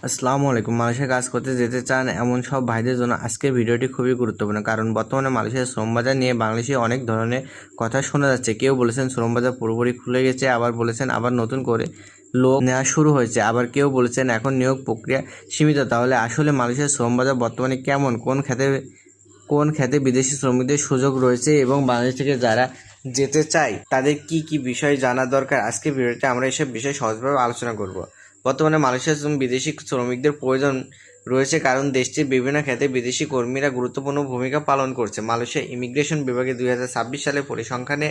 আসসালামু আলাইকুম। মালয়েশিয়া কাজ করতে যেতে চান এমন সব ভাইদের জন্য আজকের ভিডিওটি খুবই গুরুত্বপূর্ণ, কারণ বর্তমানে মালয়েশিয়ার শ্রম বাজার নিয়ে বাংলাদেশে অনেক ধরনের কথা শোনা যাচ্ছে। কেউ বলেছেন শ্রম বাজার পুরোপুরি খুলে গেছে, আবার বলেছেন আবার নতুন করে লোক নেওয়া শুরু হয়েছে, আবার কেউ বলেছেন এখন নিয়োগ প্রক্রিয়া সীমিত। তাহলে আসলে মালয়েশিয়ার শ্রম বাজার বর্তমানে কেমন, কোন খাতে বিদেশি শ্রমিকদের সুযোগ রয়েছে এবং বাংলাদেশ থেকে যারা যেতে চায় তাদের কি কি বিষয় জানা দরকার, আজকের ভিডিওতে আমরা এসব বিষয় সহজভাবে আলোচনা করব। বর্তমানে মালয়েশিয়ার বিদেশি শ্রমিকদের প্রয়োজন রয়েছে, কারণ দেশটির বিভিন্ন খাতে বিদেশি কর্মীরা গুরুত্বপূর্ণ ভূমিকা পালন করছে। মালয়েশিয়া ইমিগ্রেশন বিভাগে 2026 সালে পরিসংখ্যানে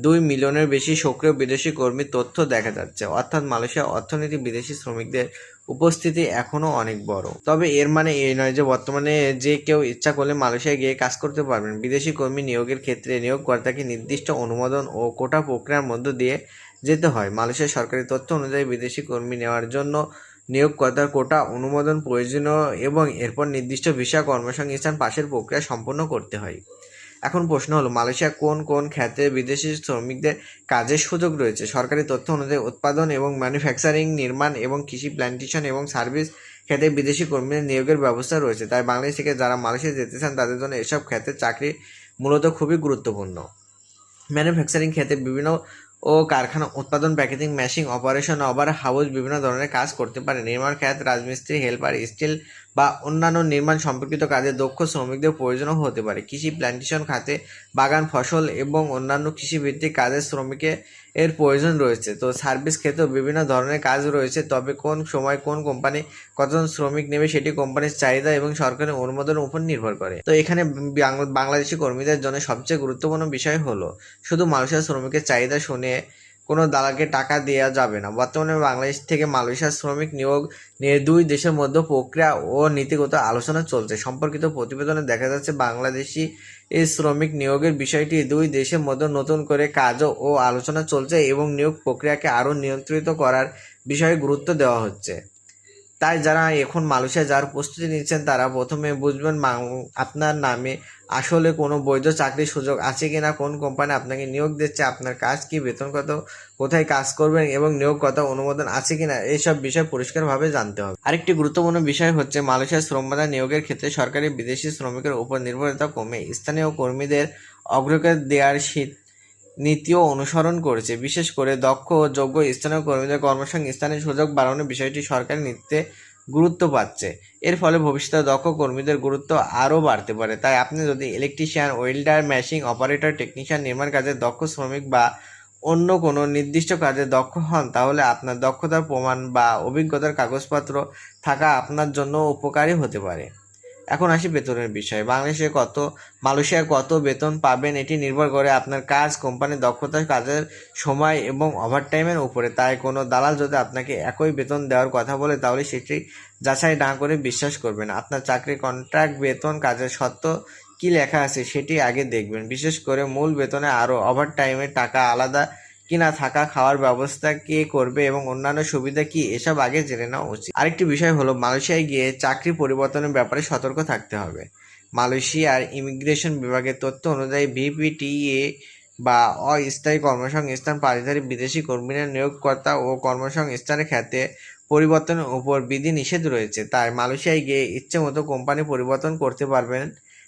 2 মিলিয়নের বেশি সক্রিয় বিদেশি কর্মীর তথ্য দেখা যাচ্ছে। অর্থাৎ মালয়েশিয়া অর্থনীতি বিদেশি শ্রমিকদের উপস্থিতি এখনও অনেক বড়। তবে এর মানে এই নয় যে বর্তমানে যে কেউ ইচ্ছা করলে মালয়েশিয়ায় গিয়ে কাজ করতে পারবেন। বিদেশি কর্মী নিয়োগের ক্ষেত্রে নিয়োগকর্তাকে নির্দিষ্ট অনুমোদন ও কোটা প্রক্রিয়ার মধ্য দিয়ে যেতে হয়। মালয়েশিয়ার সরকারি তথ্য অনুযায়ী বিদেশি কর্মী নেওয়ার জন্য নিয়োগকর্তার কোটা অনুমোদন প্রয়োজনীয় এবং এরপর নির্দিষ্ট ভিসা কর্মসংস্থান পাশের প্রক্রিয়া সম্পন্ন করতে হয়। এখন প্রশ্ন হলো, মালয়েশিয়া কোন কোন খাতে বিদেশি শ্রমিকদের কাজের সুযোগ রয়েছে? সরকারি তথ্য অনুযায়ী উৎপাদন এবং ম্যানুফ্যাকচারিং, নির্মাণ এবং কৃষি, প্ল্যান্টেশন এবং সার্ভিস খাতে বিদেশি কর্মীদের নিয়োগের ব্যবস্থা রয়েছে। তাই বাংলাদেশ থেকে যারা মালয়েশিয়া যেতে চান তাদের জন্য এসব খাতে চাকরি মূলত খুবই গুরুত্বপূর্ণ। ম্যানুফ্যাকচারিং ক্ষেত্রে বিভিন্ন কারখানা, উৎপাদন, packaging, machine operation, over house বিভিন্ন ধরনের কাজ করতে পারে। নির্মাণ খাত, রাজমিস্ত্রি, হেল্পার, স্টিল বা অন্যান্য নির্মাণ সম্পর্কিত কাজে দক্ষ শ্রমিকদের প্রয়োজনও হতে পারে। কৃষি, প্ল্যান্টেশন খাতে বাগান, ফসল এবং অন্যান্য কৃষিভিত্তিক কাজের শ্রমিকের প্রয়োজন রয়েছে। তো সার্ভিস ক্ষেত্রেও বিভিন্ন ধরনের কাজ রয়েছে, তবে কোন সময় কোন কোম্পানি কতজন শ্রমিক নেবে সেটি কোম্পানির চাহিদা এবং সরকারি অনুমোদনের উপর নির্ভর করে। তো এখানে বাংলাদেশি কর্মীদের জন্য সবচেয়ে গুরুত্বপূর্ণ বিষয় হলো, শুধু মালয়েশিয়ার শ্রমিকের চাহিদা শুনে কোনো দালালকে টাকা দেওয়া যাবে না। বর্তমানে বাংলাদেশ থেকে মালয়েশিয়ার শ্রমিক নিয়োগ নিয়ে দুই দেশের মধ্যে প্রক্রিয়া ও নীতিগত আলোচনা চলছে। সম্পর্কিত প্রতিবেদনে দেখা যাচ্ছে, বাংলাদেশি এই শ্রমিক নিয়োগের বিষয়টি দুই দেশের মধ্যে নতুন করে কাজ ও আলোচনা চলছে এবং নিয়োগ প্রক্রিয়াকে আরও নিয়ন্ত্রিত করার বিষয়ে গুরুত্ব দেওয়া হচ্ছে। তাই যারা এখন মালয়েশিয়া যাওয়ার প্রস্তুতি নিচ্ছেন তারা প্রথমে বুঝবেন আপনার নামে আসলে কোনো বৈধ চাকরির সুযোগ আছে কিনা, কোন কোম্পানি আপনাকে নিয়োগ দিচ্ছে, আপনার কাজ কি, বেতন কত, কোথায় কাজ করবেন এবং নিয়োগকর্তা অনুমোদন আছে কিনা, এইসব বিষয় পরিষ্কারভাবে জানতে হবে। আরেকটি গুরুত্বপূর্ণ বিষয় হচ্ছে, মালয়েশিয়ার শ্রম বাজার নিয়োগের ক্ষেত্রে সরকারি বিদেশি শ্রমিকের উপর নির্ভরতা কমে স্থানীয় কর্মীদের অগ্রাধিকার দেওয়ার নীতিও অনুসরণ করেছে। বিশেষ করে দক্ষ ও যোগ্য স্থানীয় কর্মীদের কর্মসংস্থানের সুযোগ বাড়ানোর বিষয়টি সরকারি নীতিতে গুরুত্ব পাচ্ছে। এর ফলে ভবিষ্যতে দক্ষ কর্মীদের গুরুত্ব আরও বাড়তে পারে। তাই আপনি যদি electrician, welder, machine operator, technician, নির্মাণ কাজে দক্ষ শ্রমিক বা অন্য কোনো নির্দিষ্ট কাজে দক্ষ হন, তাহলে আপনার দক্ষতার প্রমাণ বা অভিজ্ঞতার কাগজপত্র থাকা আপনার জন্য উপকারী হতে পারে। এখন আসি বেতনের বিষয়ে। মালয়েশিয়ায় কত বেতন পাবেন এটি নির্ভর করে আপনার কাজ, কোম্পানির দক্ষতা, কাজের সময় এবং ওভারটাইমের উপরে। তাই কোনো দালাল যদি আপনাকে একই বেতন দেওয়ার কথা বলে তাহলে সেটি যাচাই না করে বিশ্বাস করবেন। আপনার চাকরির কন্ট্রাক্ট, বেতন, কাজের শর্ত কি লেখা আছে সেটি আগে দেখবেন। বিশেষ করে মূল বেতনে আরও ওভারটাইমের টাকা আলাদা কিনা, থাকা খাওয়ার ব্যবস্থা কে করবে এবং অন্যান্য সুবিধা কি, এসব আগে জেনে নেওয়া উচিত। আরেকটি বিষয় হলো, মালয়েশিয়ায় গিয়ে চাকরি পরিবর্তনের ব্যাপারে সতর্ক থাকতে হবে। মালয়েশিয়ার ইমিগ্রেশন বিভাগের তথ্য অনুযায়ী ভিপিটিএ বা অস্থায়ী কর্মসংস্থান পাশধারী বিদেশি কর্মীরা নিয়োগকর্তা ও কর্মসংস্থানের ক্ষেত্রে পরিবর্তনের উপর বিধি নিষেধ রয়েছে। তাই মালয়েশিয়ায় গিয়ে ইচ্ছে মতো কোম্পানি পরিবর্তন করতে পারবেন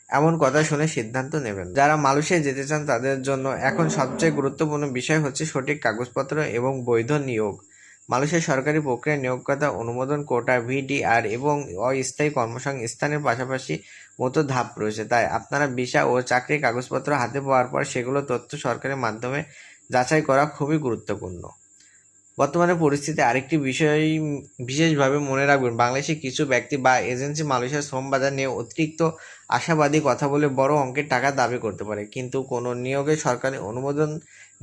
এমন কথা শুনে সিদ্ধান্ত নেবেন। যারা মালয়েশিয়ায় যেতে চান তাদের জন্য এখন সবচেয়ে গুরুত্বপূর্ণ বিষয় হচ্ছে সঠিক কাগজপত্র এবং বৈধ নিয়োগ। মালয়েশিয়ার সরকারি প্রক্রিয়া নিয়োগকর্তা অনুমোদন, কোটা, ভিডিআর এবং অস্থায়ী কর্মসংস্থানের পাশাপাশি মতো ধাপ রয়েছে। তাই আপনারা ভিসা ও চাকরির কাগজপত্র হাতে পাওয়ার পর সেগুলো তথ্য সরকারের মাধ্যমে যাচাই করা খুবই গুরুত্বপূর্ণ। বর্তমানে পরিস্থিতি আরেকটি বিষয় বিশেষভাবে মনে রাখবেন, বাংলাদেশে কিছু ব্যক্তি বা এজেন্সি মালয়েশিয়ার শ্রম বাজার নিয়ে অতিরিক্ত আশাবাদী কথা বলে বড় অঙ্কের টাকা দাবি করতে পারে, কিন্তু কোনো নিয়োগে সরকারি অনুমোদন,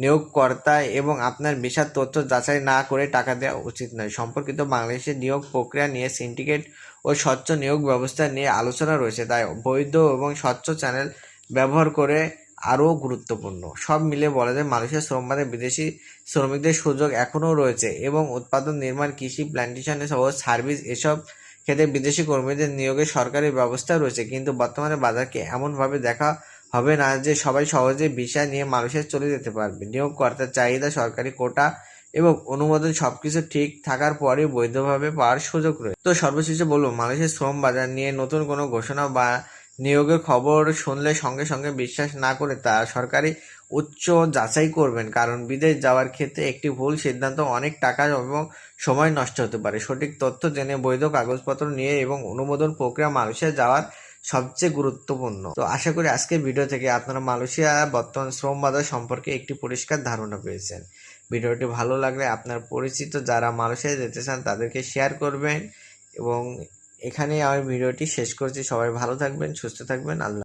নিয়োগকর্তা এবং আপনার ভিসার তথ্য যাচাই না করে টাকা দেওয়া উচিত নয়। সম্পর্কিত বাংলাদেশের নিয়োগ প্রক্রিয়া নিয়ে, সিন্ডিকেট ও স্বচ্ছ নিয়োগ ব্যবস্থা নিয়ে আলোচনা রয়েছে। তাই বৈধ এবং স্বচ্ছ চ্যানেল ব্যবহার করে আরও গুরুত্বপূর্ণ। সব মিলে বলা যায়, মালয়েশিয়ার শ্রম বাজারে বিদেশি শ্রমিকদের সুযোগ এখনও রয়েছে এবং উৎপাদন, নির্মাণ, কৃষি, প্ল্যান্টেশন ও সার্ভিস এসব ক্ষেত্রে বিদেশি কর্মীদের নিয়োগের সরকারি ব্যবস্থা রয়েছে। কিন্তু বর্তমানে বাজারকে এমনভাবে দেখা হবে না যে সবাই সহজে ভিসা নিয়ে মালয়েশিয়া চলে যেতে পারবে। নিয়োগকর্তার চাহিদা, সরকারি কোটা এবং অনুমোদন সবকিছু ঠিক থাকার পরে বৈধভাবে পাওয়ার সুযোগ রয়েছে। তো সর্বশেষে বলবো, মালয়েশিয়ার শ্রম বাজার নিয়ে নতুন কোনো ঘোষণা বা নিয়োগের খবর শুনলে সঙ্গে সঙ্গে বিশ্বাস না করে তা সরকারি উচ্চ যাচাই করবেন, কারণ বিদেশ যাওয়ার ক্ষেত্রে একটি ভুল সিদ্ধান্ত অনেক টাকা এবং সময় নষ্ট হতে পারে। সঠিক তথ্য জেনে বৈধ কাগজপত্র নিয়ে এবং অনুমোদন প্রক্রিয়া মালয়েশিয়া যাওয়ার সবচেয়ে গুরুত্বপূর্ণ। তো আশা করি আজকের ভিডিও থেকে আপনারা মালয়েশিয়া বর্তমান শ্রম বাজার সম্পর্কে একটি পরিষ্কার ধারণা পেয়েছেন। ভিডিওটি ভালো লাগলে আপনার পরিচিত যারা মালয়েশিয়া যেতে চান তাদেরকে শেয়ার করবেন এবং এখানেই আমার ভিডিওটি শেষ করছি। সবাই ভালো থাকবেন, সুস্থ থাকবেন। আল্লাহ।